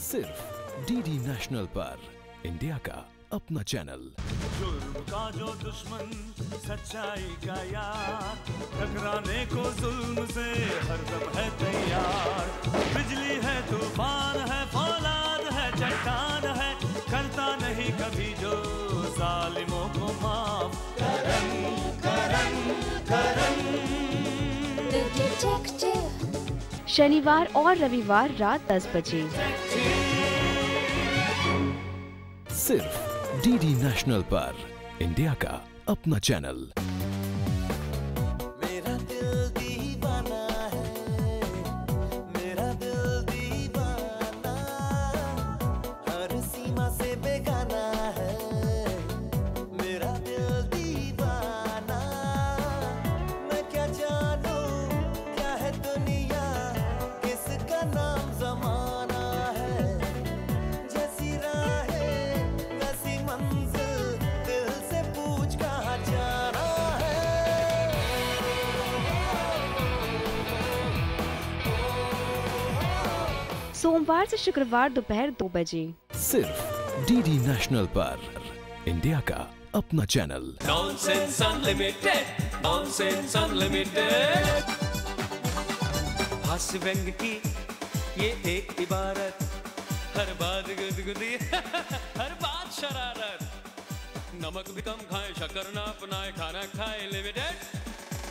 सिर्फ DD national पर, India का अपना चैनल। जुल्म का जो दुश्मन, सच्चाई का यार, टकराने को जुल्म से हरदम है तैयार। बिजली है, तूफान है, फौलाद है, चट्टान है, करता नहीं कभी जो जालिमों को माफ। करन करन करन। शनिवार और रविवार रात 10 बजे सिर्फ डीडी नेशनल पर, इंडिया का अपना चैनल। मेरा दिल दीवाना है, मेरा दिल दीवाना, हर सीमा से बेगाना है, मेरा दिल दीवाना। मैं क्या जानूं क्या है दुनिया, किसका नाम जमाना है, जैसी राहें वैसी मंजिल, दिल से पूछ कहाँ जाना है। सोमवार से शुक्रवार दोपहर 2 बजे सिर्फ डीडी नेशनल पर, इंडिया का अपना channel. Nonsense unlimited, nonsense unlimited. हास्य व्यंग की ये एक इबारत, हर बात गुदगुदी हर बात शरारत। नमक भी कम खाए, शक्कर ना अपनाए, खाना खाए limited.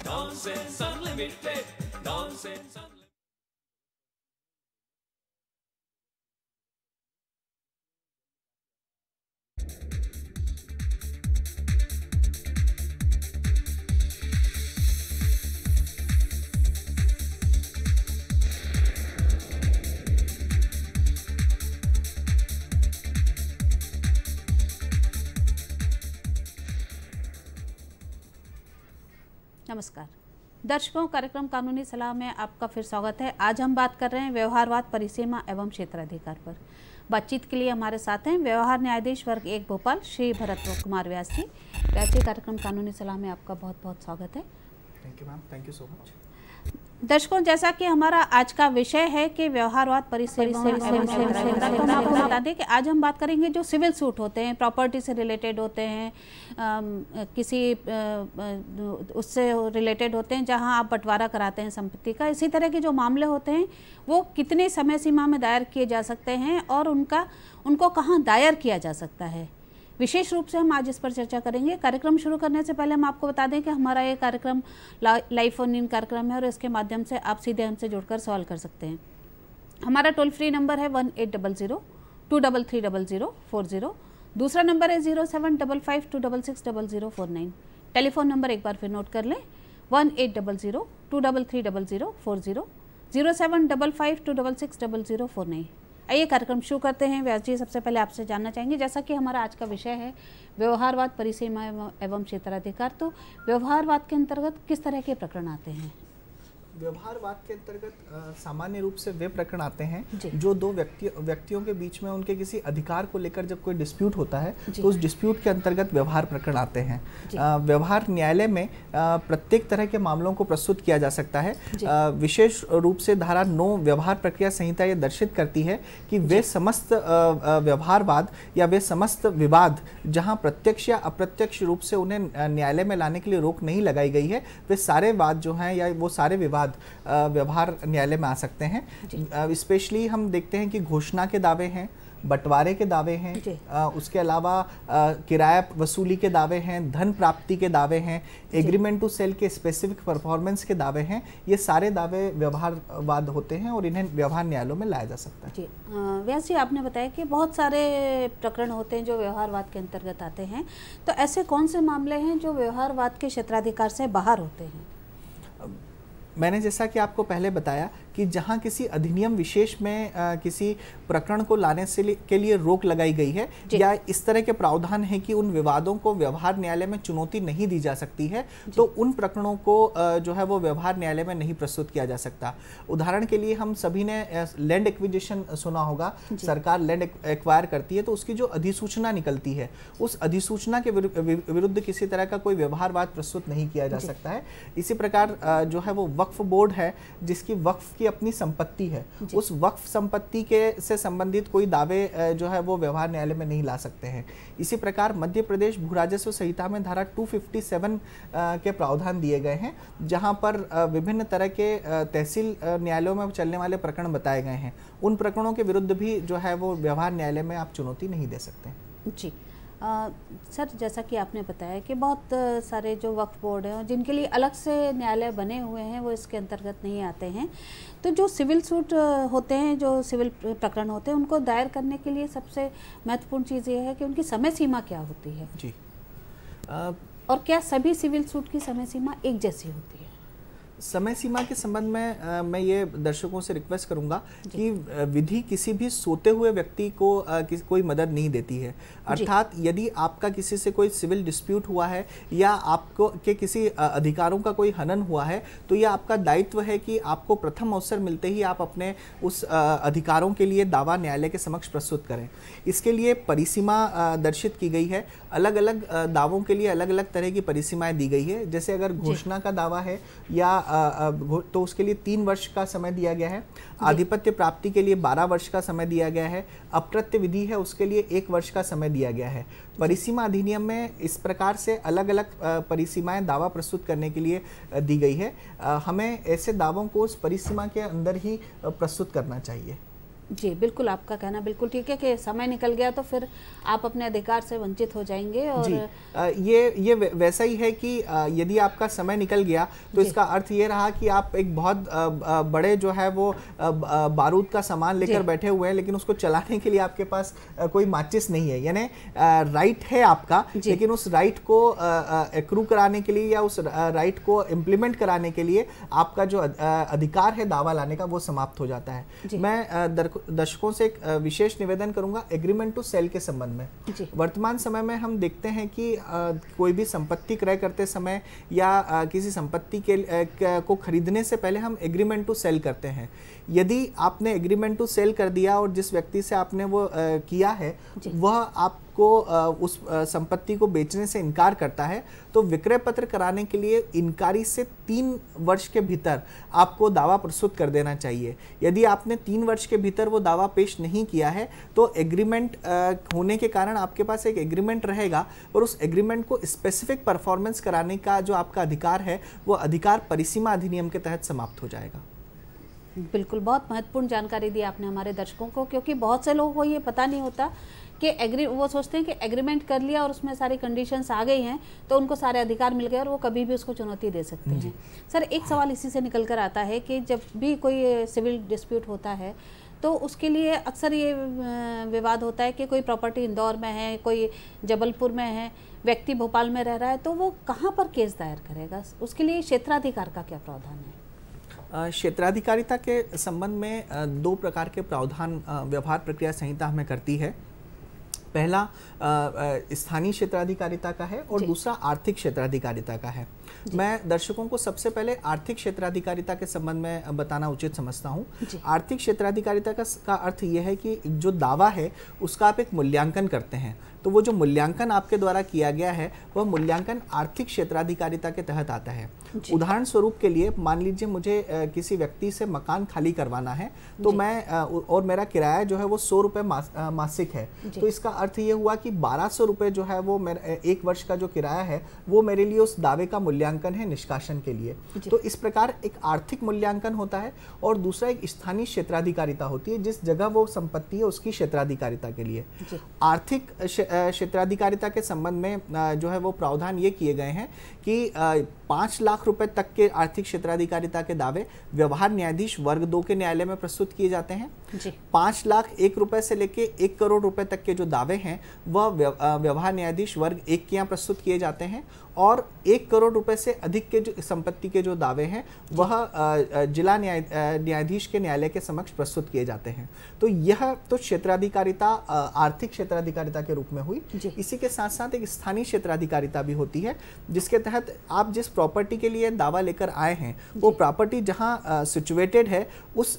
Nonsense unlimited, nonsense unlimited. नमस्कार दर्शकों, कार्यक्रम कानूनी सलाह में आपका फिर स्वागत है। आज हम बात कर रहे हैं व्यवहारवाद परिसीमा एवं क्षेत्राधिकार पर। बातचीत के लिए हमारे साथ हैं व्यवहार न्यायाधीश वर्ग 1 भोपाल श्री भरत कुमार व्यास जी। व्यास जी, कार्यक्रम कानूनी सलाह में आपका बहुत बहुत स्वागत है। Thank you ma'am, thank you so much. दर्शकों, जैसा कि हमारा आज का विषय है कि व्यवहारवाद परिसीमा एवं क्षेत्राधिकार, तो हम आपको बता दें कि आज हम बात करेंगे जो सिविल सूट होते हैं, प्रॉपर्टी से रिलेटेड होते हैं, किसी उससे रिलेटेड होते हैं जहां आप बंटवारा कराते हैं संपत्ति का। इसी तरह के जो मामले होते हैं वो कितने समय सीमा में दायर किए जा सकते हैं और उनको कहाँ दायर किया जा सकता है, विशेष रूप से हम आज इस पर चर्चा करेंगे। कार्यक्रम शुरू करने से पहले हम आपको बता दें कि हमारा ये कार्यक्रम लाइव फोन इन कार्यक्रम है और इसके माध्यम से आप सीधे हमसे जुड़कर सवाल कर सकते हैं। हमारा टोल फ्री नंबर है 1800-233-0040। दूसरा नंबर है 0755-266-0049। टेलीफोन नंबर एक बार फिर नोट कर लें, 1800-233-0040, 0755-266-0049। आइए कार्यक्रम शुरू करते हैं। व्यास जी, सबसे पहले आपसे जानना चाहेंगे, जैसा कि हमारा आज का विषय है व्यवहारवाद परिसीमा एवं क्षेत्राधिकार, तो व्यवहारवाद के अंतर्गत किस तरह के प्रकरण आते हैं? व्यवहारवाद के अंतर्गत सामान्य रूप से वे प्रकरण आते हैं जो दो व्यक्तियों के बीच में उनके किसी अधिकार को लेकर जब कोई डिस्प्यूट होता है तो उस डिस्प्यूट के अंतर्गत व्यवहार प्रकरण आते हैं। व्यवहार न्यायालय में प्रत्येक तरह के मामलों को प्रस्तुत किया जा सकता है। विशेष रूप से धारा 9 व्यवहार प्रक्रिया संहिता ये दर्शित करती है कि वे समस्त व्यवहारवाद या वे समस्त विवाद जहाँ प्रत्यक्ष या अप्रत्यक्ष रूप से उन्हें न्यायालय में लाने के लिए रोक नहीं लगाई गई है, वे सारे वाद जो हैं या वो सारे विवाद व्यवहार न्यायालय में आ सकते हैं। स्पेशली हम देखते हैं कि घोषणा के दावे हैं, बंटवारे के दावे हैं, उसके अलावा किराया वसूली के दावे हैं, धन प्राप्ति के दावे हैं, एग्रीमेंट टू सेल के स्पेसिफिक परफॉर्मेंस के दावे हैं। ये सारे दावे व्यवहारवाद होते हैं और इन्हें व्यवहार न्यायालयों में लाया जा सकता है। जी व्यास जी, आपने बताया कि बहुत सारे प्रकरण होते हैं जो व्यवहारवाद के अंतर्गत आते हैं, तो ऐसे कौन से मामले हैं जो व्यवहारवाद के क्षेत्राधिकार से बाहर होते हैं? मैंने जैसा कि आपको पहले बताया कि जहां किसी अधिनियम विशेष में किसी प्रकरण को लाने के लिए रोक लगाई गई है या इस तरह के प्रावधान है कि उन विवादों को व्यवहार न्यायालय में चुनौती नहीं दी जा सकती है, तो उन प्रकरणों को जो है वो व्यवहार न्यायालय में नहीं प्रस्तुत किया जा सकता। उदाहरण के लिए हम सभी ने लैंड एक्विजिशन सुना होगा, सरकार लैंड एक्वायर करती है तो उसकी जो अधिसूचना निकलती है, उस अधिसूचना के विरुद्ध किसी तरह का कोई व्यवहारवाद प्रस्तुत नहीं किया जा सकता है। इसी प्रकार जो है वो वक्फ बोर्ड है, जिसकी वक्फ की अपनी संपत्ति है, उस वक्फ संपत्ति के से संबंधित कोई दावे जो है वो व्यवहार न्यायालय में नहीं ला सकते हैं। इसी प्रकार मध्य प्रदेश भू राजस्व संहिता में धारा 257 के प्रावधान दिए गए हैं, जहां पर विभिन्न तरह के तहसील न्यायालयों में चलने वाले प्रकरण बताए गए हैं। उन प्रकरणों के विरुद्ध भी जो है वो व्यवहार न्यायालय में आप चुनौती नहीं दे सकते। जी सर, जैसा कि आपने बताया कि बहुत सारे जो वक्फ बोर्ड हैं जिनके लिए अलग से न्यायालय बने हुए हैं वो इसके अंतर्गत नहीं आते हैं, तो जो सिविल सूट होते हैं, जो सिविल प्रकरण होते हैं, उनको दायर करने के लिए सबसे महत्वपूर्ण चीज़ ये है कि उनकी समय सीमा क्या होती है जी। और क्या सभी सिविल सूट की समय सीमा एक जैसी होती है? समय सीमा के संबंध में मैं ये दर्शकों से रिक्वेस्ट करूंगा कि विधि किसी भी सोते हुए व्यक्ति को कोई मदद नहीं देती है। अर्थात यदि आपका किसी से कोई सिविल डिस्प्यूट हुआ है या आपको के किसी अधिकारों का कोई हनन हुआ है, तो यह आपका दायित्व है कि आपको प्रथम अवसर मिलते ही आप अपने उस अधिकारों के लिए दावा न्यायालय के समक्ष प्रस्तुत करें। इसके लिए परिसीमा दर्शित की गई है। अलग अलग दावों के लिए अलग अलग तरह की परिसीमाएं दी गई है। जैसे अगर घोषणा का दावा है या तो उसके लिए 3 वर्ष का समय दिया गया है। आधिपत्य प्राप्ति के लिए 12 वर्ष का समय दिया गया है। अप्रत्य विधि है उसके लिए 1 वर्ष का समय दिया गया है। परिसीमा अधिनियम में इस प्रकार से अलग अलग परिसीमाएं दावा प्रस्तुत करने के लिए दी गई है। हमें ऐसे दावों को उस परिसीमा के अंदर ही प्रस्तुत करना चाहिए। जी बिल्कुल, आपका कहना बिल्कुल ठीक है कि समय निकल गया तो फिर आप अपने अधिकार से वंचित हो जाएंगे। और जी, ये वैसा ही है कि यदि आपका समय निकल गया तो इसका अर्थ ये रहा कि आप एक बहुत बड़े जो है वो बारूद का सामान लेकर बैठे हुए हैं, लेकिन उसको चलाने के लिए आपके पास कोई माचिस नहीं है। यानी राइट है आपका, लेकिन उस राइट को एक्रू कराने के लिए या उस राइट को इम्प्लीमेंट कराने के लिए आपका जो अधिकार है दावा लाने का, वो समाप्त हो जाता है। मैं दर्शकों से एक विशेष निवेदन करूंगा एग्रीमेंट टू सेल के संबंध में। वर्तमान समय में हम देखते हैं कि कोई भी संपत्ति क्रय करते समय या किसी संपत्ति को खरीदने से पहले हम एग्रीमेंट टू सेल करते हैं। यदि आपने एग्रीमेंट टू सेल कर दिया और जिस व्यक्ति से आपने वो किया है वह आपको उस संपत्ति को बेचने से इनकार करता है, तो विक्रय पत्र कराने के लिए इनकारी से 3 वर्ष के भीतर आपको दावा प्रस्तुत कर देना चाहिए। यदि आपने 3 वर्ष के भीतर वो दावा पेश नहीं किया है तो एग्रीमेंट होने के कारण आपके पास एक एग्रीमेंट रहेगा, और उस एग्रीमेंट को स्पेसिफिक परफॉर्मेंस कराने का जो आपका अधिकार है वो अधिकार परिसीमा अधिनियम के तहत समाप्त हो जाएगा। बिल्कुल, बहुत महत्वपूर्ण जानकारी दी आपने हमारे दर्शकों को, क्योंकि बहुत से लोगों को ये पता नहीं होता कि वो सोचते हैं कि एग्रीमेंट कर लिया और उसमें सारी कंडीशंस आ गई हैं तो उनको सारे अधिकार मिल गए और वो कभी भी उसको चुनौती दे सकते हैं। सर, एक सवाल इसी से निकल कर आता है कि जब भी कोई सिविल डिस्प्यूट होता है तो उसके लिए अक्सर ये विवाद होता है कि कोई प्रॉपर्टी इंदौर में है, कोई जबलपुर में है, व्यक्ति भोपाल में रह रहा है, तो वो कहाँ पर केस दायर करेगा? उसके लिए क्षेत्राधिकार का क्या प्रावधान है? क्षेत्राधिकारिता के संबंध में 2 प्रकार के प्रावधान व्यवहार प्रक्रिया संहिता हमें करती है। पहला स्थानीय क्षेत्राधिकारिता का है और दूसरा आर्थिक क्षेत्राधिकारिता का है। मैं दर्शकों को सबसे पहले आर्थिक क्षेत्राधिकारिता के संबंध में बताना उचित समझता हूँ। आर्थिक क्षेत्राधिकारिता का अर्थ यह है कि जो दावा है उसका आप एक मूल्यांकन करते हैं, तो वो जो मूल्यांकन आपके द्वारा किया गया है वह मूल्यांकन आर्थिक क्षेत्राधिकारिता के तहत आता है। उदाहरण स्वरूप के लिए मान लीजिए मुझे किसी व्यक्ति से मकान खाली करवाना है, तो मैं और मेरा किराया जो है वो 100 रुपये मासिक है, तो इसका अर्थ ये हुआ कि 1200 रुपये जो है वो मेरा 1 वर्ष का जो किराया है वो मेरे लिए उस दावे का मूल्यांकन है निष्कासन के लिए। तो इस प्रकार एक आर्थिक मूल्यांकन होता है और दूसरा एक स्थानीय क्षेत्राधिकारिता होती है, जिस जगह वो संपत्ति है उसकी क्षेत्राधिकारिता के लिए। आर्थिक क्षेत्राधिकारिता के संबंध में जो है वो प्रावधान ये किए गए हैं कि 5 लाख रुपए तक के आर्थिक क्षेत्राधिकारिता के दावे व्यवहार न्यायाधीश वर्ग 2 के न्यायालय में प्रस्तुत किए जाते हैं। 5 लाख 1 रुपए से लेके 1 करोड़ रुपए तक के जो दावे हैं वह व्यवहार न्यायाधीश वर्ग 1 के यहाँ प्रस्तुत किए जाते हैं, और 1 करोड़ रुपए से अधिक के जो संपत्ति के जो दावे हैं वह जिला न्यायाधीश के न्यायालय के समक्ष प्रस्तुत किए जाते हैं। तो यह तो क्षेत्राधिकारिता आर्थिक क्षेत्राधिकारिता के रूप में हुई। इसी के साथ साथ एक स्थानीय क्षेत्राधिकारिता भी होती है, जिसके तहत आप जिस प्रॉपर्टी के लिए दावा लेकर आए हैं वो प्रॉपर्टी जहां सिचुएटेड है उस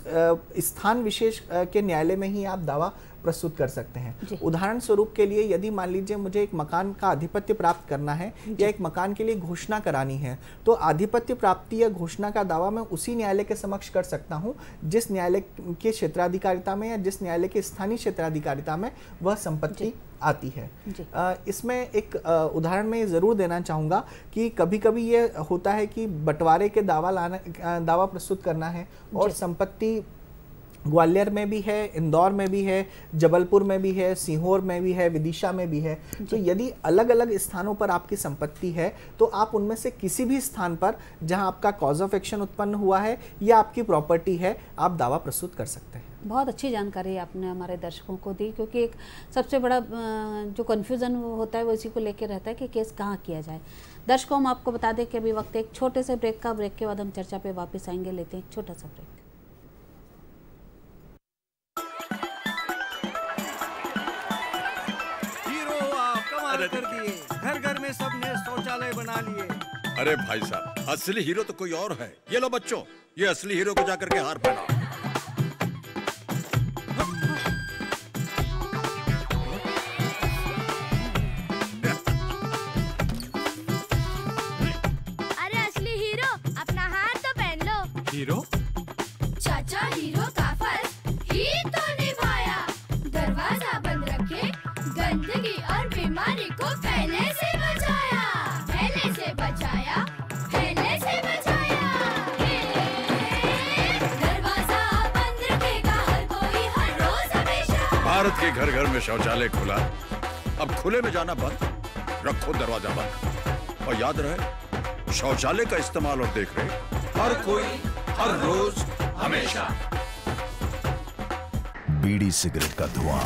स्थान विशेष के न्यायालय में ही आप दावा प्रस्तुत कर सकते हैं। उदाहरण स्वरूप के लिए यदि मान लीजिए मुझे एक मकान का आधिपत्य प्राप्त करना है या एक मकान के लिए घोषणा करानी है, तो आधिपत्य प्राप्ति या घोषणा का दावा मैं उसी न्यायालय के समक्ष कर सकता हूं जिस न्यायालय के क्षेत्राधिकारिता में या जिस न्यायालय के स्थानीय क्षेत्राधिकारिता में वह संपत्ति आती है। इसमें एक उदाहरण मैं ज़रूर देना चाहूँगा कि कभी-कभी ये होता है कि बंटवारे के दावा प्रस्तुत करना है और संपत्ति ग्वालियर में भी है, इंदौर में भी है, जबलपुर में भी है, सीहोर में भी है, विदिशा में भी है। तो यदि अलग अलग स्थानों पर आपकी संपत्ति है तो आप उनमें से किसी भी स्थान पर जहां आपका कॉज ऑफ एक्शन उत्पन्न हुआ है या आपकी प्रॉपर्टी है, आप दावा प्रस्तुत कर सकते हैं। बहुत अच्छी जानकारी आपने हमारे दर्शकों को दी, क्योंकि एक सबसे बड़ा जो कन्फ्यूज़न होता है वो इसी को लेकर रहता है कि केस कहाँ किया जाए। दर्शकों, हम आपको बता दें कि अभी वक्त एक छोटे से ब्रेक का, ब्रेक के बाद हम चर्चा पे वापस आएंगे। लेते हैं एक छोटा सा ब्रेक। कर दिए, घर घर में सबने शौचालय बना लिए। अरे भाई साहब, असली हीरो तो कोई और है। ये लो बच्चों, ये असली हीरो को जाकर के हार पहनाओ। अरे असली हीरो, अपना हार तो पहन लो। हीरो? चाचा हीरो का फर्ज ही तो निभाया, दरवाजा बंद रखे, गंदगी और बीमारी को फैलने से बचाया, फैलने से बचाया, फैलने से बचाया। दरवाजा बंद रखेगा हर कोई, हर रोज हमेशा। भारत के घर घर में शौचालय खुला, अब खुले में जाना बंद, रखो दरवाजा बंद। और याद रहे, शौचालय का इस्तेमाल और देख रेख हर कोई, हर रोज, हमेशा। बीड़ी सिगरेट का धुआं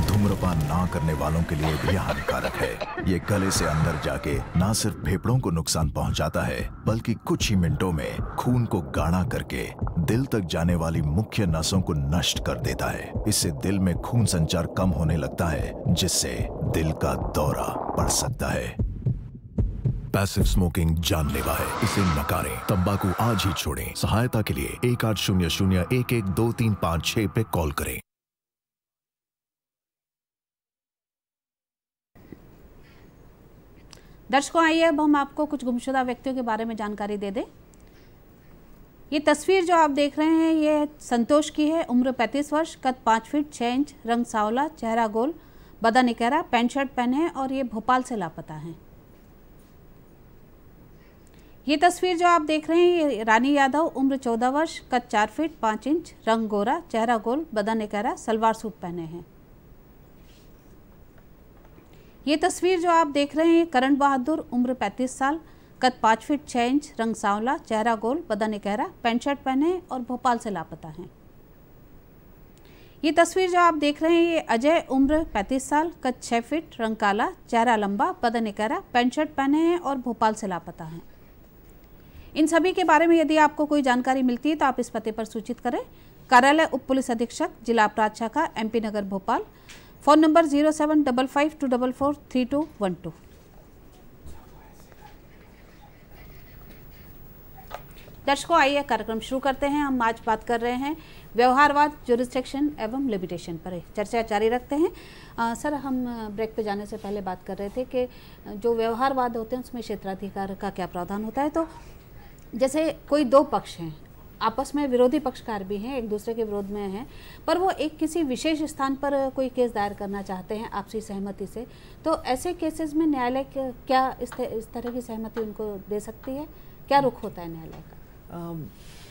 धूम्रपान ना करने वालों के लिए भी हानिकारक है। ये गले से अंदर जाके ना सिर्फ फेफड़ों को नुकसान पहुंचाता है, बल्कि कुछ ही मिनटों में खून को गाढ़ा करके दिल तक जाने वाली मुख्य नसों को नष्ट कर देता है। इससे दिल में खून संचार कम होने लगता है, जिससे दिल का दौरा पड़ सकता है। पैसिव स्मोकिंग जानलेवा है, इसे नकारें। तंबाकू आज ही छोड़ें। सहायता के लिए 1800-112356 पे कॉल करें। दर्शकों, आइए अब हम आपको कुछ गुमशुदा व्यक्तियों के बारे में जानकारी दे दें। ये तस्वीर जो आप देख रहे हैं ये संतोष की है। उम्र 35 वर्ष, कद 5 फीट 6 इंच, रंग सांवला, चेहरा गोल, बदन इकहरा, पैंट शर्ट पहने हैं और ये भोपाल से लापता हैं। ये तस्वीर जो आप देख रहे हैं ये रानी यादव, उम्र 14 वर्ष, कद 4 फीट 5 इंच, रंग गोरा, चेहरा गोल, बदन इकहरा, सलवार सूट पहने हैं। ये तस्वीर जो आप देख रहे हैं करण बहादुर, उम्र 35 साल, कद 5 फीट 6 इंच, रंग सांवला, चेहरा गोल, बदन इकहरा, पैंट शर्ट पहने हैं और भोपाल से लापता हैं। ये तस्वीर जो आप देख रहे हैं ये अजय, उम्र 35 साल, कद 6 फीट, रंग काला, चेहरा लंबा, बदन इकहरा, पैंट शर्ट पहने हैं और भोपाल से लापता हैं। इन सभी के बारे में यदि आपको कोई जानकारी मिलती है तो आप इस पते पर सूचित करें। कार्यालय उप पुलिस अधीक्षक, जिला अपराध शाखा, MP Nagar, Bhopal. Phone number 0755243212। दर्शकों, आइए कार्यक्रम शुरू करते हैं। हम आज बात कर रहे हैं व्यवहारवाद, ज्यूरिसडिक्शन एवं लिमिटेशन पर। चर्चा जारी रखते हैं। सर, हम ब्रेक पे जाने से पहले बात कर रहे थे कि जो व्यवहारवाद होते हैं उसमें क्षेत्राधिकार का क्या प्रावधान होता है। तो जैसे कोई दो पक्ष हैं, आपस में विरोधी पक्षकार भी हैं, एक दूसरे के विरोध में हैं, पर वो एक किसी विशेष स्थान पर कोई केस दायर करना चाहते हैं आपसी सहमति से, तो ऐसे केसेस में न्यायालय क्या इस तरह की सहमति उनको दे सकती है? क्या रुख होता है न्यायालय का?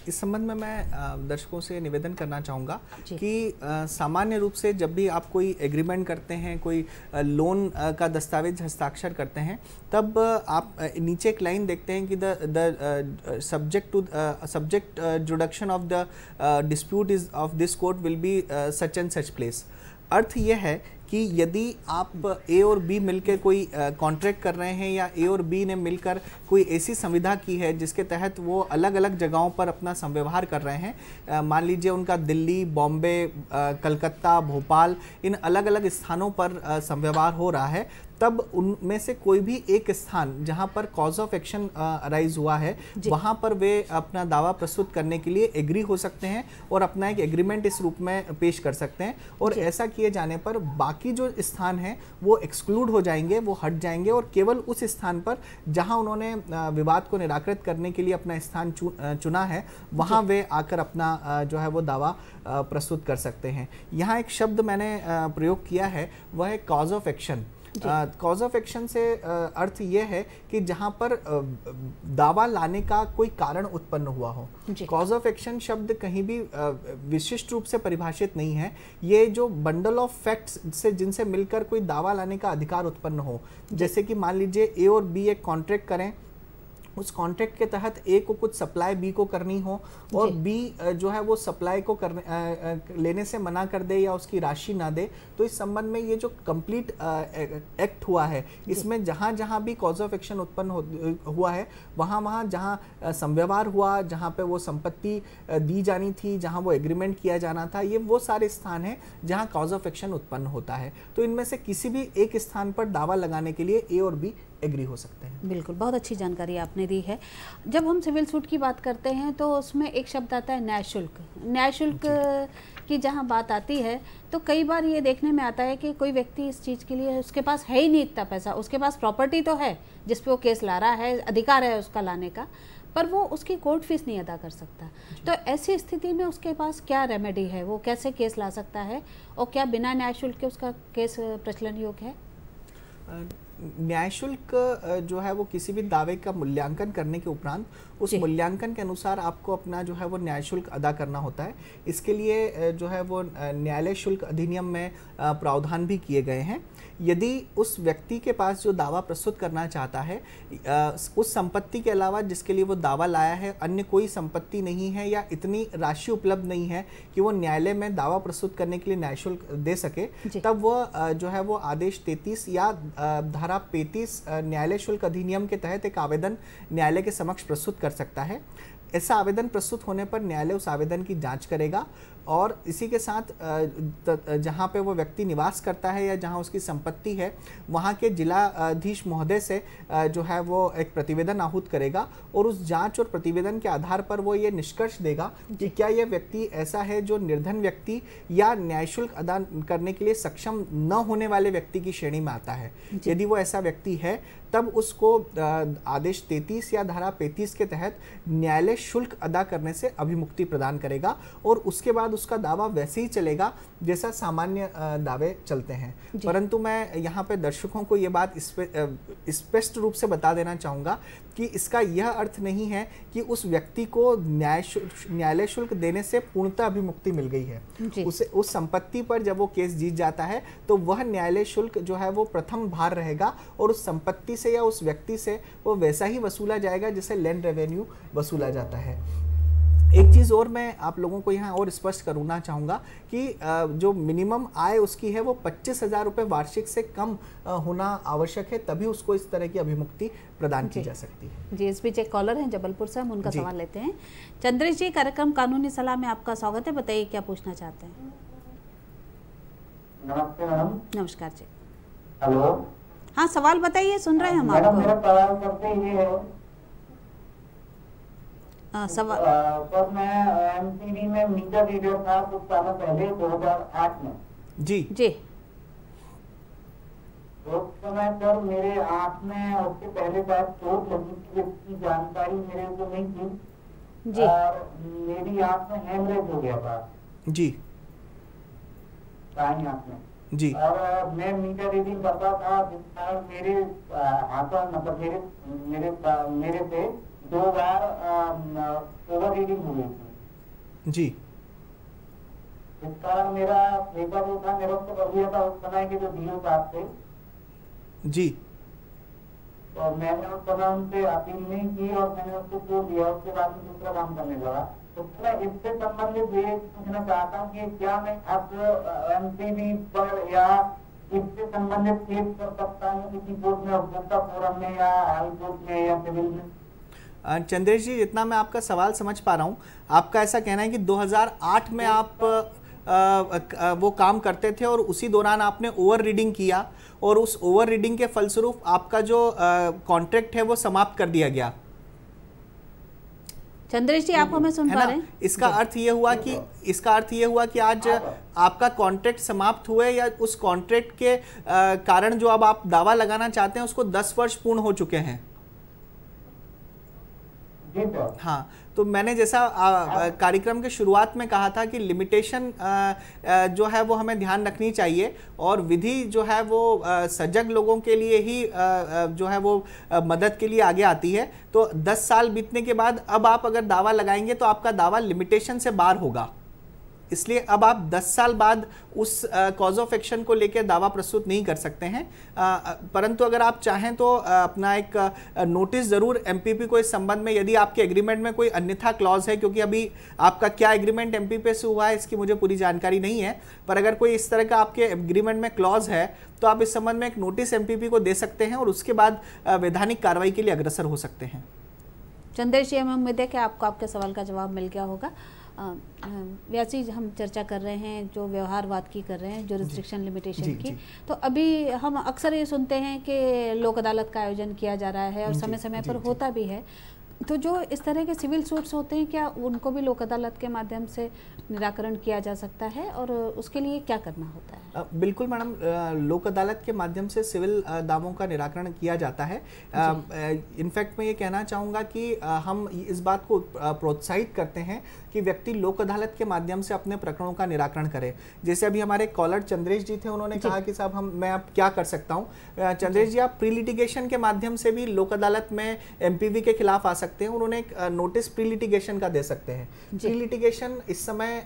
इस संबंध में मैं दर्शकों से निवेदन करना चाहूँगा कि सामान्य रूप से जब भी आप कोई एग्रीमेंट करते हैं, कोई लोन का दस्तावेज हस्ताक्षर करते हैं, तब आप नीचे एक लाइन देखते हैं कि the subject jurisdiction of the dispute is of this court will be such and such place. अर्थ यह है कि यदि आप ए और बी मिलकर कोई कॉन्ट्रैक्ट कर रहे हैं या ए और बी ने मिलकर कोई ऐसी संविदा की है जिसके तहत वो अलग अलग जगहों पर अपना संव्यवहार कर रहे हैं, मान लीजिए उनका दिल्ली, बॉम्बे, कलकत्ता, भोपाल, इन अलग अलग स्थानों पर संव्यवहार हो रहा है, तब उनमें से कोई भी एक स्थान जहां पर कॉज ऑफ एक्शन अराइज हुआ है वहां पर वे अपना दावा प्रस्तुत करने के लिए एग्री हो सकते हैं और अपना एक एग्रीमेंट इस रूप में पेश कर सकते हैं। और ऐसा किए जाने पर बाकी जो स्थान हैं वो एक्सक्लूड हो जाएंगे, वो हट जाएंगे और केवल उस स्थान पर जहां उन्होंने विवाद को निराकृत करने के लिए अपना स्थान चुना है वहां वे आकर अपना जो है वो दावा प्रस्तुत कर सकते हैं। यहाँ एक शब्द मैंने प्रयोग किया है, वह है cause of action. Cause of action से अर्थ यह है कि जहां पर दावा लाने का कोई कारण उत्पन्न हुआ हो। कॉज ऑफ एक्शन शब्द कहीं भी विशिष्ट रूप से परिभाषित नहीं है। ये जो बंडल ऑफ फैक्ट्स से जिनसे मिलकर कोई दावा लाने का अधिकार उत्पन्न हो, जैसे कि मान लीजिए ए और बी एक कॉन्ट्रैक्ट करें, उस कॉन्ट्रैक्ट के तहत ए को कुछ सप्लाई बी को करनी हो और बी जो है वो सप्लाई को लेने से मना कर दे या उसकी राशि ना दे, तो इस संबंध में ये जो कंप्लीट एक्ट हुआ है इसमें जहाँ जहाँ भी कॉज ऑफ एक्शन उत्पन्न हुआ है वहाँ जहाँ संव्यवहार हुआ, जहाँ पे वो संपत्ति दी जानी थी, जहाँ वो एग्रीमेंट किया जाना था, ये वो सारे स्थान हैं जहाँ कॉज ऑफ एक्शन उत्पन्न होता है। तो इनमें से किसी भी एक स्थान पर दावा लगाने के लिए ए और बी एग्री हो सकते हैं। बिल्कुल, बहुत अच्छी जानकारी आपने दी है। जब हम सिविल सूट की बात करते हैं तो उसमें एक शब्द आता है न्याय शुल्क। न्याय शुल्क की जहां बात आती है तो कई बार ये देखने में आता है कि कोई व्यक्ति इस चीज़ के लिए उसके पास है ही नहीं इतना पैसा, उसके पास प्रॉपर्टी तो है जिस पे वो केस ला रहा है, अधिकार है उसका लाने का, पर वो उसकी कोर्ट फीस नहीं अदा कर सकता। तो ऐसी स्थिति में उसके पास क्या रेमेडी है, वो कैसे केस ला सकता है और क्या बिना न्याय शुल्क के उसका केस प्रचलन योग्य है? न्याय शुल्क जो है वो किसी भी दावे का मूल्यांकन करने के उपरांत उस मूल्यांकन के अनुसार आपको अपना जो है वो न्याय शुल्क अदा करना होता है। इसके लिए जो है वो न्यायालय शुल्क अधिनियम में प्रावधान भी किए गए हैं। यदि उस व्यक्ति के पास जो दावा प्रस्तुत करना चाहता है उस संपत्ति के अलावा जिसके लिए वो दावा लाया है अन्य कोई संपत्ति नहीं है या इतनी राशि उपलब्ध नहीं है कि वो न्यायालय में दावा प्रस्तुत करने के लिए न्याय शुल्क दे सके, तब वो जो है वो आदेश 33 या धारा 35 न्यायालय शुल्क अधिनियम के तहत एक आवेदन न्यायालय के समक्ष प्रस्तुत कर सकता है। ऐसा आवेदन प्रस्तुत होने पर न्यायालय उस आवेदन की जांच करेगा और इसी के साथ जहां पे वो व्यक्ति निवास करता है या जहां उसकी संपत्ति है वहां के जिलाधीश महोदय से जो है वो एक प्रतिवेदन आहूत करेगा और उस जांच और प्रतिवेदन के आधार पर वो ये निष्कर्ष देगा कि क्या ये व्यक्ति ऐसा है जो निर्धन व्यक्ति या न्याय शुल्क अदा करने के लिए सक्षम न होने वाले व्यक्ति की श्रेणी में आता है। यदि वो ऐसा व्यक्ति है तब उसको आदेश 33 या धारा 35 के तहत न्यायालय शुल्क अदा करने से अभिमुक्ति प्रदान करेगा और उसके बाद उसका दावा वैसे ही चलेगा जैसा सामान्य दावे चलते हैं। परंतु मैं यहाँ पे दर्शकों को ये बात स्पष्ट रूप से बता देना चाहूँगा कि इसका यह अर्थ नहीं है कि उस व्यक्ति को न्यायालय शुल्क देने से पूर्णतः अभिमुक्ति मिल गई है। उसे उस संपत्ति पर जब वो केस जीत जाता है तो वह न्यायालय शुल्क जो है वो प्रथम भार रहेगा और उस संपत्ति से या उस व्यक्ति से वो वैसा ही वसूला जाएगा जैसे लैंड रेवेन्यू वसूला जाता है। एक चीज़ और मैं आप लोगों को यहाँ और स्पष्ट करना चाहूँगा कि जो मिनिमम आय उसकी है वो 25,000 रुपये वार्षिक से कम होना आवश्यक है, तभी उसको इस तरह की अभिमुक्ति प्रदान की जा सकती है। जी, इस बीच एक कॉलर हैं जबलपुर से, हम उनका सवाल लेते हैं। चंद्रेश जी, कार्यक्रम कानूनी सलाह में आपका स्वागत है, बताइए क्या पूछना चाहते हैं? नमस्ते मैडम। नमस्कार जी। हेलो। हाँ, सवाल बताइए, सुन रहे हैं हम आपको। मेरा सवाल करते ये है सर, मैं एमसीबी में मीटर रीडर था कुछ साल पहले 2008 में। जी जी। उस समय सर मेरे आँख में उसके पहले शायद चोट लगी थी, इसकी जानकारी मेरे को नहीं थी जी। और मेरी आँख में हेमरेज हो गया था जी, दाईं आँख में जी। और मैं मीटर रीडिंग करता था जिस कारण मेरे हाथों मतलब मेरे से 2 बार ओवर रीडिंग हो गई थी जी। इस कारण मेरा पेपर जो था मेरा उसको कर दिया था उस समय के जो डीओ साहब थे जी। और मैंने उस समय उनसे अपील नहीं की और मैंने उसको छोड़ दिया, उसके बाद में दूसरा काम करने लगा। तो मैं इससे संबंधित ये पूछना चाहता हूँ कि क्या मैं अब एमसीबी पर या इससे संबंधित केस कर सकता हूँ किसी कोर्ट में, उपभोक्ता फोरम में या हाई कोर्ट में या सिविल में? चंद्रेश जी, जितना मैं आपका सवाल समझ पा रहा हूँ, आपका ऐसा कहना है कि 2008 में आप वो काम करते थे और उसी दौरान आपने ओवर रीडिंग किया और उस ओवर रीडिंग के फलस्वरूप आपका जो कॉन्ट्रैक्ट है वो समाप्त कर दिया गया। चंद्रेश जी, आप हमें सुन पा रहे हैं? इसका अर्थ ये हुआ कि आज आपका कॉन्ट्रैक्ट समाप्त हुए या उस कॉन्ट्रैक्ट के कारण जो अब आप दावा लगाना चाहते हैं उसको 10 वर्ष पूर्ण हो चुके हैं। हाँ, तो मैंने जैसा कार्यक्रम के शुरुआत में कहा था कि लिमिटेशन जो है वो हमें ध्यान रखनी चाहिए और विधि जो है वो सजग लोगों के लिए ही जो है वो मदद के लिए आगे आती है। तो 10 साल बीतने के बाद अब आप अगर दावा लगाएंगे तो आपका दावा लिमिटेशन से बाहर होगा, इसलिए अब आप 10 साल बाद उस कॉज ऑफ एक्शन को लेकर दावा प्रस्तुत नहीं कर सकते हैं। परंतु अगर आप चाहें तो अपना एक नोटिस ज़रूर एमपीपी को इस संबंध में, यदि आपके एग्रीमेंट में कोई अन्यथा क्लॉज है, क्योंकि अभी आपका क्या एग्रीमेंट एमपीपी से हुआ है इसकी मुझे पूरी जानकारी नहीं है, पर अगर कोई इस तरह का आपके एग्रीमेंट में क्लॉज है तो आप इस संबंध में एक नोटिस एमपीपी को दे सकते हैं और उसके बाद वैधानिक कार्रवाई के लिए अग्रसर हो सकते हैं। चंद्रेश जी, हमें उम्मीद है कि आपको आपके सवाल का जवाब मिल गया होगा। वैसे ही हम चर्चा कर रहे हैं जो व्यवहारवाद की कर रहे हैं, जो रिस्ट्रिक्शन लिमिटेशन की। तो अभी हम अक्सर ये सुनते हैं कि लोक अदालत का आयोजन किया जा रहा है और समय समय पर होता भी है। तो जो इस तरह के सिविल सूट्स होते हैं, क्या उनको भी लोक अदालत के माध्यम से निराकरण किया जा सकता है और उसके लिए क्या करना होता है? बिल्कुल मैडम, लोक अदालत के माध्यम से सिविल दावों का निराकरण किया जाता है। इनफैक्ट मैं ये कहना चाहूँगा कि हम इस बात को प्रोत्साहित करते हैं कि व्यक्ति लोक अदालत के माध्यम से अपने प्रकरणों का निराकरण करे। जैसे अभी हमारे कॉलर चंद्रेश जी थे, उन्होंने कहा कि साहब मैं अब क्या कर सकता हूँ। चंद्रेश जी, आप प्री लिटिगेशन के माध्यम से भी लोक अदालत में एमपीवी के खिलाफ आ सकते हैं। उन्होंने एक नोटिस प्री लिटिगेशन का दे सकते हैं। प्री लिटिगेशन इस समय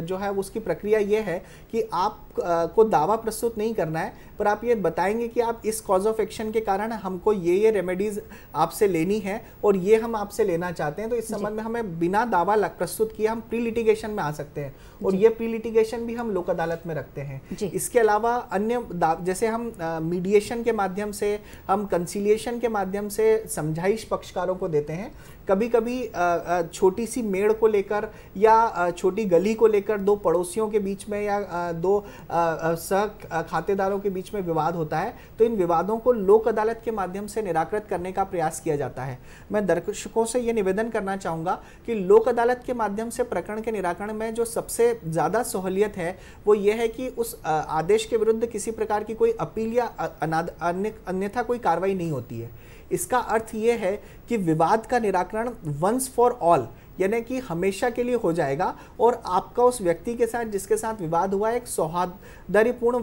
जो है उसकी प्रक्रिया ये है कि आप को दावा प्रस्तुत नहीं करना है, पर आप ये बताएंगे कि आप इस कॉज ऑफ एक्शन के कारण हमको ये रेमेडीज आपसे लेनी है और ये हम आपसे लेना चाहते हैं। तो इस संबंध में हमें बिना दावा प्रस्तुत किए हम प्री लिटिगेशन में आ सकते हैं और ये प्री लिटिगेशन भी हम लोक अदालत में रखते हैं। इसके अलावा अन्य जैसे हम मीडिएशन के माध्यम से, हम कंसिलिएशन के माध्यम से समझाइश पक्षकारों को देते हैं। कभी कभी छोटी सी मेड़ को लेकर या छोटी गली को लेकर दो पड़ोसियों के बीच में या दो सह खातेदारों के बीच में विवाद होता है, तो इन विवादों को लोक अदालत के माध्यम से निराकृत करने का प्रयास किया जाता है। मैं दर्शकों से ये निवेदन करना चाहूँगा कि लोक अदालत के माध्यम से प्रकरण के निराकरण में जो सबसे ज़्यादा सहूलियत है वो ये है कि उस आदेश के विरुद्ध किसी प्रकार की कोई अपील या अन्यथा कोई कार्रवाई नहीं होती है। इसका अर्थ ये है कि विवाद का निराकरण वंस फॉर ऑल, यानी कि हमेशा के लिए हो जाएगा और आपका उस व्यक्ति के साथ जिसके साथ विवाद हुआ एक सौहार्दपूर्ण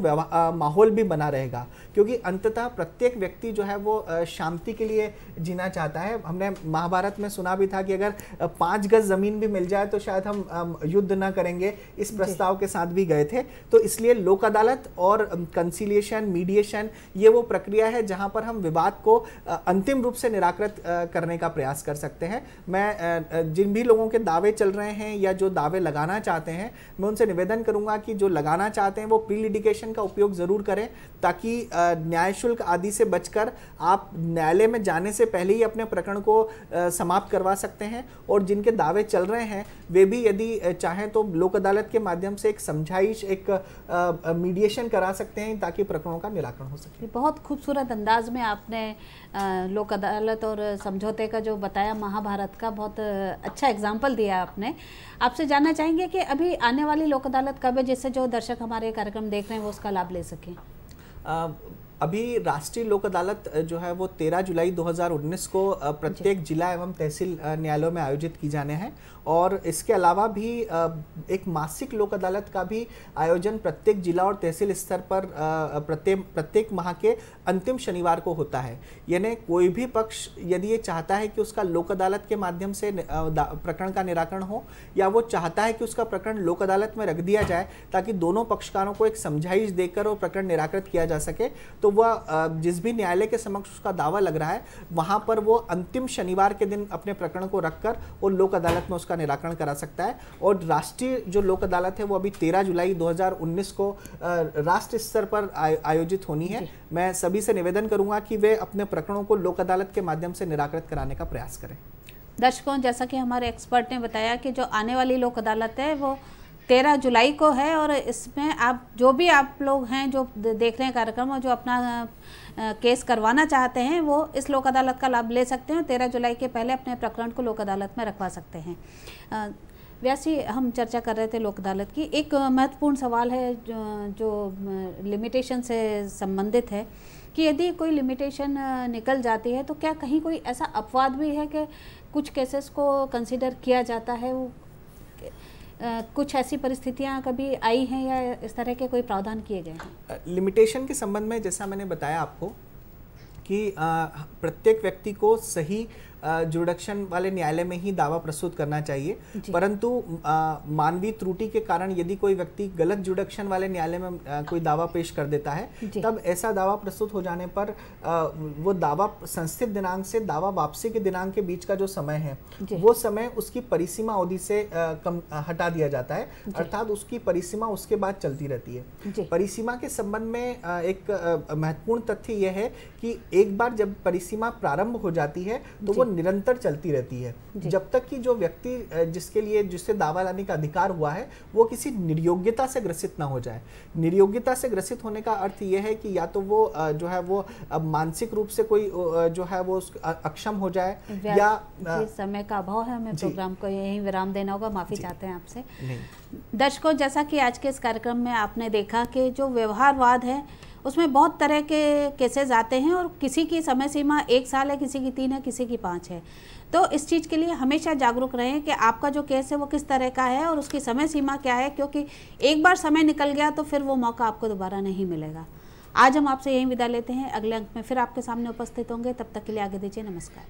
माहौल भी बना रहेगा, क्योंकि अंततः प्रत्येक व्यक्ति जो है वो शांति के लिए जीना चाहता है। हमने महाभारत में सुना भी था कि अगर 5 गज जमीन भी मिल जाए तो शायद हम युद्ध ना करेंगे, इस प्रस्ताव के साथ भी गए थे। तो इसलिए लोक अदालत और कंसिलिएशन, मीडिएशन, ये वो प्रक्रिया है जहां पर हम विवाद को अंतिम रूप से निराकृत करने का प्रयास कर सकते हैं। मैं जिन भी लोगों के दावे चल रहे हैं या जो दावे लगाना चाहते हैं, मैं उनसे निवेदन करूंगा कि जो लगाना चाहते हैं वो प्री लिटिगेशन का उपयोग जरूर करें, ताकि न्याय शुल्क आदि से बचकर आप न्यायालय में जाने से पहले ही अपने प्रकरण को समाप्त करवा सकते हैं। और जिनके दावे चल रहे हैं वे भी यदि चाहें तो लोक अदालत के माध्यम से एक समझाइश, एक मीडिएशन करा सकते हैं ताकि प्रकरणों का निराकरण हो सके। बहुत खूबसूरत अंदाज में आपने लोक अदालत और समझौते का जो बताया, महाभारत का बहुत अच्छा एग्जाम्पल दिया आपने। आपसे जानना चाहेंगे कि अभी आने वाली लोक अदालत कब है, जिससे जो दर्शक हमारे कार्यक्रम देख रहे हैं वो उसका लाभ ले सकें? अभी राष्ट्रीय लोक अदालत जो है वो 13 जुलाई 2019 को प्रत्येक जिला एवं तहसील न्यायालयों में आयोजित की जाने हैं और इसके अलावा भी एक मासिक लोक अदालत का भी आयोजन प्रत्येक जिला और तहसील स्तर पर प्रत्येक माह के अंतिम शनिवार को होता है। यानी कोई भी पक्ष यदि ये चाहता है कि उसका लोक अदालत के माध्यम से प्रकरण का निराकरण हो या वो चाहता है कि उसका प्रकरण लोक अदालत में रख दिया जाए ताकि दोनों पक्षकारों को एक समझाइश देकर वो प्रकरण निराकृत किया जा सके, तो वह जिस भी न्यायालय के समक्ष उसका दावा लग रहा है वहां पर वो अंतिम शनिवार के दिन अपने प्रकरण को रखकर वो लोक अदालत में उसका निराकरण करा सकता है। और राष्ट्रीय जो लोक अदालत है वो अभी 13 जुलाई 2019 को राष्ट्र स्तर पर आयोजित होनी है। मैं सभी से निवेदन करूंगा कि वे अपने प्रकरणों को लोक अदालत के माध्यम से निराकृत कराने का प्रयास करें। दर्शकों, जैसा कि हमारे एक्सपर्ट ने बताया कि जो आने वाली लोक अदालत है वो 13 जुलाई को है और इसमें आप जो भी आप लोग हैं जो देख रहे हैं कार्यक्रम और जो अपना केस करवाना चाहते हैं वो इस लोक अदालत का लाभ ले सकते हैं। 13 जुलाई के पहले अपने प्रकरण को लोक अदालत में रखवा सकते हैं। व्यास जी, हम चर्चा कर रहे थे लोक अदालत की। एक महत्वपूर्ण सवाल है जो लिमिटेशन से संबंधित है कि यदि कोई लिमिटेशन निकल जाती है तो क्या कहीं कोई ऐसा अपवाद भी है कि कुछ केसेस को कंसिडर किया जाता है? वो कुछ ऐसी परिस्थितियां कभी आई हैं या इस तरह के कोई प्रावधान किए गए हैं? लिमिटेशन के संबंध में जैसा मैंने बताया आपको कि प्रत्येक व्यक्ति को सही जुडिक्शन वाले न्यायालय में ही दावा प्रस्तुत करना चाहिए, परंतु मानवीय त्रुटि के कारण यदि कोई व्यक्ति गलत जुडिक्शन वाले न्यायालय में कोई दावा पेश कर देता है, तब ऐसा दावा प्रस्तुत हो जाने पर वो दावा संस्थित दिनांक से दावा वापसी के दिनांक के बीच का जो समय है वो समय उसकी परिसीमा अवधि से कम हटा दिया जाता है, अर्थात उसकी परिसीमा उसके बाद चलती रहती है। परिसीमा के संबंध में एक महत्वपूर्ण तथ्य यह है कि एक बार जब परिसीमा प्रारंभ हो जाती है तो वो निरंतर चलती रहती है जब तक कि जो व्यक्ति जिससे दावा लाने का अधिकार हुआ है वो किसी निर्योग्यता से ग्रसित ना हो जाए। निर्योग्यता से ग्रसित होने का अर्थ यह है कि या तो वो जो है वो मानसिक रूप से कोई जो है वो अक्षम हो जाए या समय का अभाव है, हमें प्रोग्राम को यहीं विराम देना होगा, माफी चाहते हैं आपसे। दर्शकों, जैसा कि आज के इस कार्यक्रम में आपने देखा कि जो व्यवहारवाद है उसमें बहुत तरह के केसेस आते हैं और किसी की समय सीमा 1 साल है, किसी की 3 है, किसी की 5 है। तो इस चीज़ के लिए हमेशा जागरूक रहें कि आपका जो केस है वो किस तरह का है और उसकी समय सीमा क्या है, क्योंकि एक बार समय निकल गया तो फिर वो मौका आपको दोबारा नहीं मिलेगा। आज हम आपसे यहीं विदा लेते हैं, अगले अंक में फिर आपके सामने उपस्थित होंगे, तब तक के लिए आगे दीजिए, नमस्कार।